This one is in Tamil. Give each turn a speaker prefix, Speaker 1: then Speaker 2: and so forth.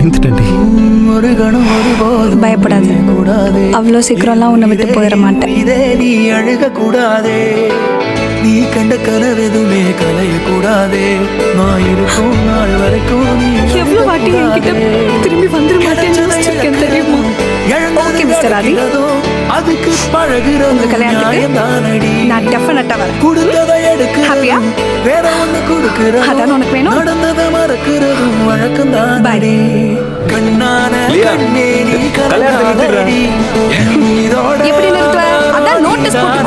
Speaker 1: பயந்துட்டேன்டி.
Speaker 2: ஒரு கணம் ஒருபோதும்
Speaker 3: பயப்படாத.
Speaker 2: கூடாதே.
Speaker 3: அவ்வளோ சீக்கிரம்லாம் உன்னை விட்டு போயிட மாட்டேன்.
Speaker 2: இதே நீ அழுக கூடாதே, நீ கண்ட கனவு எதுவுமே கலைய கூடாதே, நான் இருக்கும் நாள் வரைக்கும் நீ
Speaker 3: எவ்வளவு வாட்டி என்கிட்ட திரும்பி வந்துட மாட்டேன்னு யோசிச்சிருக்கேன் தெரியுமா? Okay, Mr. Adi.
Speaker 2: அதுக்கு பழகுற
Speaker 3: உங்க கல்யாணத்துக்கு நான் டெஃபினட்டா வரேன்.
Speaker 2: கொடுத்ததை எடுக்க
Speaker 3: Happy-ஆ?
Speaker 2: வேற ஒண்ணு கொடுக்கிற
Speaker 3: அதான் உனக்கு வேணும்?
Speaker 2: நடந்ததை மறக்கிறதும் வழக்கம் தான்.
Speaker 3: Bye.
Speaker 2: கண்ணான
Speaker 1: லியா,
Speaker 2: கண்ணே நீ
Speaker 1: கல்யாணத்தை
Speaker 2: கலங்காதடி, என் மீதோட
Speaker 3: எப்படி நிறுத்துவ? அதான் notice போட்டு